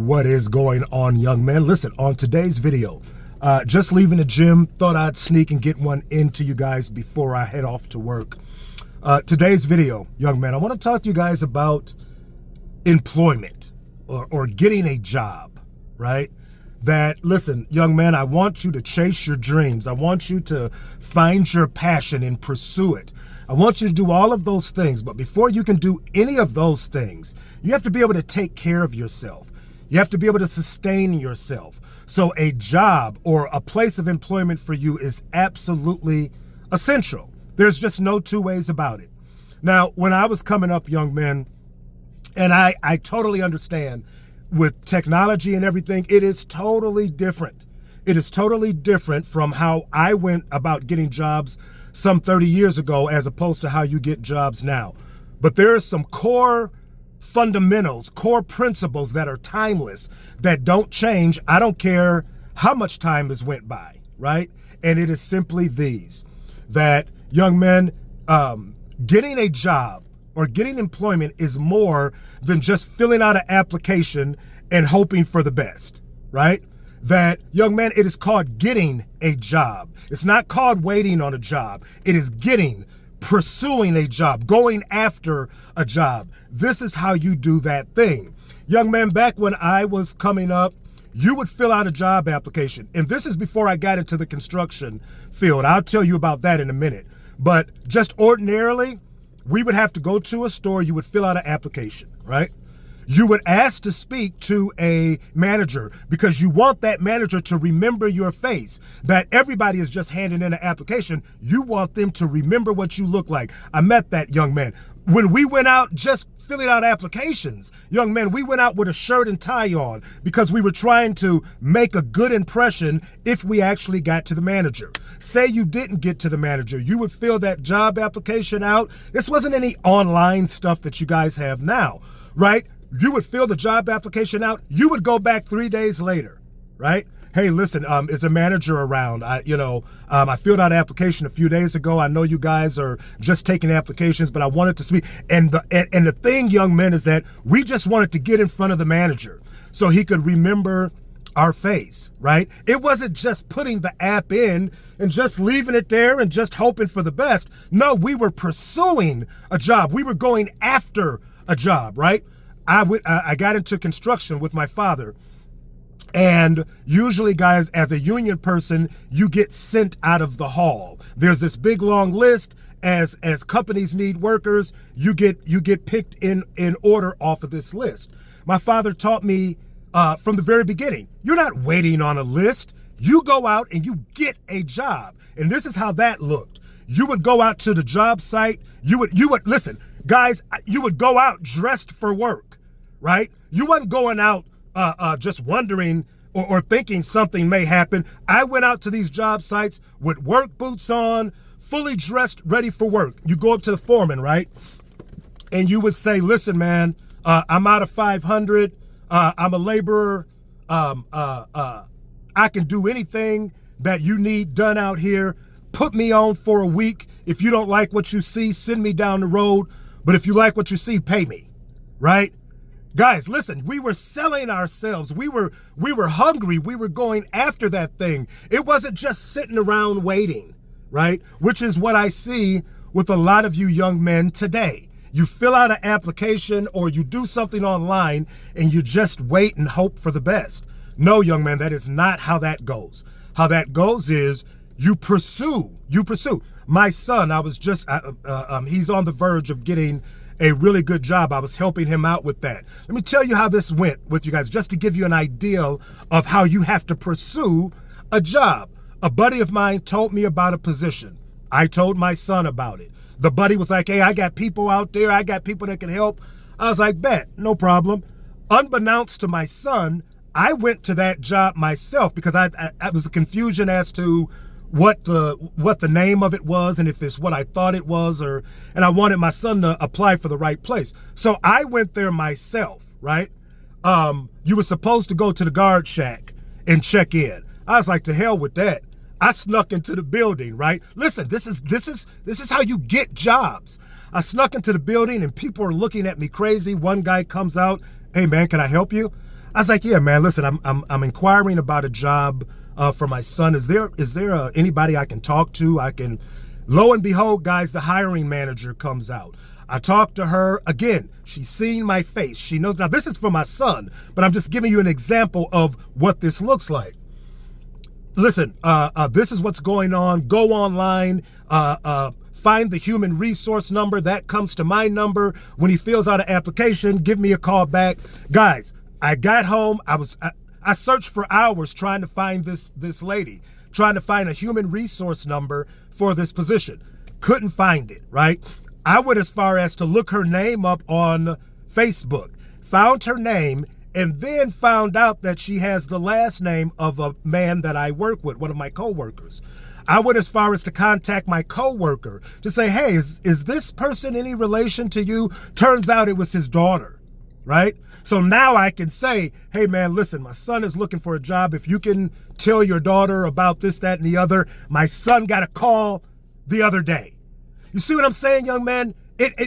What is going on, young men? Listen, on today's video, just leaving the gym, thought I'd sneak and get one into you guys before I head off to work. Today's video, young men, I want to talk to you guys about employment or getting a job, right? That, listen, young man, I want you to chase your dreams. I want you to find your passion and pursue it. I want you to do all of those things, but before you can do any of those things, you have to be able to take care of yourself. You have to be able to sustain yourself. So a job or a place of employment for you is absolutely essential. There's just no two ways about it. Now, when I was coming up, young men, and I totally understand with technology and everything, it is totally different. It is totally different from how I went about getting jobs some 30 years ago as opposed to how you get jobs now. But there are some core fundamentals, core principles that are timeless, that don't change. I don't care how much time has went by, right? And it is simply these, that young men, getting a job or getting employment is more than just filling out an application and hoping for the best, right? That, young man, it is called getting a job. It's not called waiting on a job. It is pursuing a job, going after a job. This is how you do that thing. Young man, back when I was coming up, you would fill out a job application. And this is before I got into the construction field. I'll tell you about that in a minute. But just ordinarily, we would have to go to a store. You would fill out an application, right? You would ask to speak to a manager because you want that manager to remember your face. That everybody is just handing in an application. You want them to remember what you look like. I met that young man. When we went out just filling out applications, young men, we went out with a shirt and tie on because we were trying to make a good impression if we actually got to the manager. Say you didn't get to the manager, you would fill that job application out. This wasn't any online stuff that you guys have now, right? You would fill the job application out. You would go back 3 days later, right? Hey, listen, is a manager around? I filled out an application a few days ago. I know you guys are just taking applications, but I wanted to speak. And the thing, young men, is that we just wanted to get in front of the manager so he could remember our face, right? It wasn't just putting the app in and just leaving it there and just hoping for the best. No, we were pursuing a job. We were going after a job, right? I got into construction with my father. And usually, guys, as a union person, you get sent out of the hall. There's this big long list. As companies need workers, you get picked in order off of this list. My father taught me from the very beginning, you're not waiting on a list. You go out and you get a job. And this is how that looked. You would go out to the job site. You would listen, guys, you would go out dressed for work, right? You wasn't going out just wondering or thinking something may happen. I went out to these job sites with work boots on, fully dressed, ready for work. You go up to the foreman, right? And you would say, listen, man, I'm out of 500. I'm a laborer. I can do anything that you need done out here. Put me on for a week. If you don't like what you see, send me down the road. But if you like what you see, pay me, right? Guys, listen, we were selling ourselves. We were hungry. We were going after that thing. It wasn't just sitting around waiting, right? Which is what I see with a lot of you young men today. You fill out an application or you do something online and you just wait and hope for the best. No, young man, that is not how that goes. How that goes is you pursue. My son, I was just, he's on the verge of getting a really good job. I was helping him out with that. Let me tell you how this went with you guys, just to give you an idea of how you have to pursue a job. A buddy of mine told me about a position. I told my son about it. The buddy was like, hey, I got people out there. I got people that can help. I was like, bet, no problem. Unbeknownst to my son, I went to that job myself because I was a confusion as to what the name of it was and if it's what I thought it was, and I wanted my son to apply for the right place. So I went there myself, right? You were supposed to go to the guard shack and check in. I was like, to hell with that. I snuck into the building, right? Listen, this is how you get jobs. I snuck into the building and people are looking at me crazy. One guy comes out, hey man, can I help you? I was like, yeah, man, listen, I'm inquiring about a job for my son. Is there anybody I can talk to? Lo and behold, guys, the hiring manager comes out. I talked to her again. She's seen my face. She knows. Now, this is for my son, but I'm just giving you an example of what this looks like. Listen, this is what's going on. Go online, find the human resource number. That comes to my number. When he fills out an application, give me a call back. Guys, I got home. I searched for hours trying to find this lady, trying to find a human resource number for this position. Couldn't find it, right? I went as far as to look her name up on Facebook, found her name, and then found out that she has the last name of a man that I work with, one of my coworkers. I went as far as to contact my coworker to say, hey, is this person any relation to you? Turns out it was his daughter, right? So now I can say, hey, man, listen, my son is looking for a job. If you can tell your daughter about this, that, and the other. My son got a call the other day. You see what I'm saying, young man?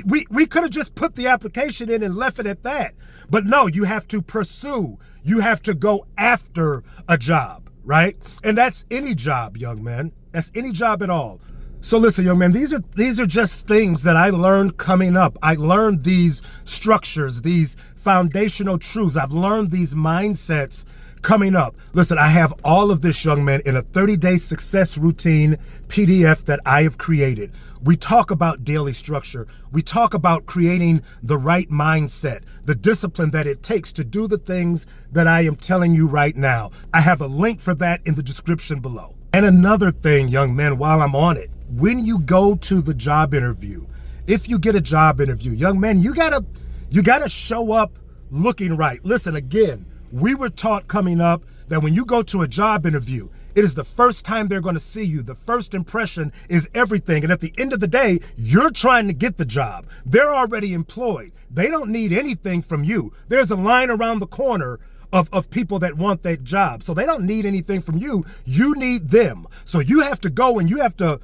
We could have just put the application in and left it at that. But no, you have to pursue. You have to go after a job, right? And that's any job, young man. That's any job at all. So listen, young man, these are just things that I learned coming up. I learned these structures, these foundational truths. I've learned these mindsets coming up. Listen, I have all of this, young man, in a 30-day success routine PDF that I have created. We talk about daily structure. We talk about creating the right mindset, the discipline that it takes to do the things that I am telling you right now. I have a link for that in the description below. And another thing, young man, while I'm on it, when you go to the job interview, if you get a job interview, young man, you gotta show up looking right. Listen, again, we were taught coming up that when you go to a job interview, it is the first time they're going to see you. The first impression is everything. And at the end of the day, you're trying to get the job. They're already employed. They don't need anything from you. There's a line around the corner of people that want that job. So they don't need anything from you. You need them. So you have to go and you have to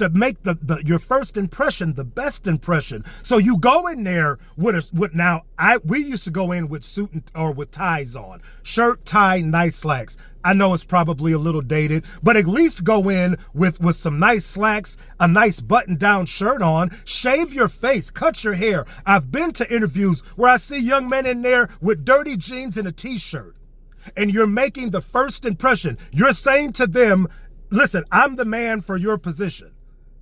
make your first impression the best impression. So you go in there with we used to go in with or with ties on. Shirt, tie, nice slacks. I know it's probably a little dated, but at least go in with some nice slacks, a nice button-down shirt on, shave your face, cut your hair. I've been to interviews where I see young men in there with dirty jeans and a t-shirt, and you're making the first impression. You're saying to them, listen, I'm the man for your position.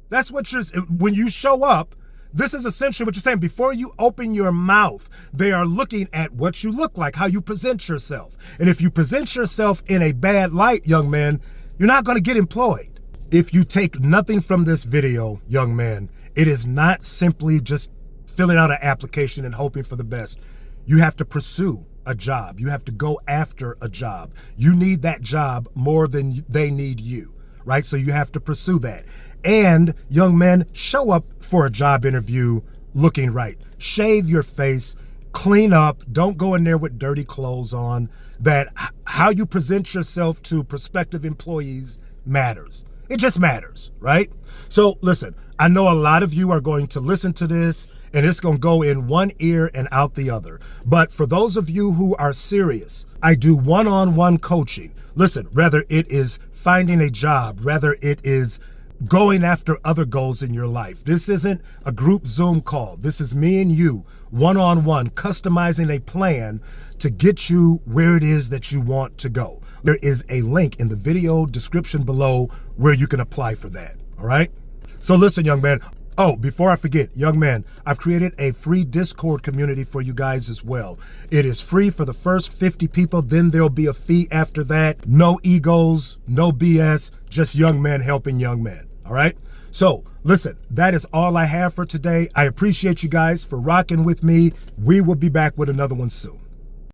That's what when you show up, this is essentially what you're saying. Before you open your mouth, they are looking at what you look like, how you present yourself. And if you present yourself in a bad light, young man, you're not going to get employed. If you take nothing from this video, young man, it is not simply just filling out an application and hoping for the best. You have to pursue a job. You have to go after a job. You need that job more than they need you, right? So you have to pursue that. And young men, show up for a job interview looking right. Shave your face, clean up. Don't go in there with dirty clothes on. That how you present yourself to prospective employees matters. It just matters, right? So listen, I know a lot of you are going to listen to this and it's going to go in one ear and out the other. But for those of you who are serious, I do one-on-one coaching. Listen, whether it is finding a job, whether it is going after other goals in your life. This isn't a group Zoom call. This is me and you, one-on-one, customizing a plan to get you where it is that you want to go. There is a link in the video description below where you can apply for that, all right? So listen, young man. Oh, before I forget, young man, I've created a free Discord community for you guys as well. It is free for the first 50 people. Then there'll be a fee after that. No egos, no BS, just young men helping young men. All right. So listen, that is all I have for today. I appreciate you guys for rocking with me. We will be back with another one soon.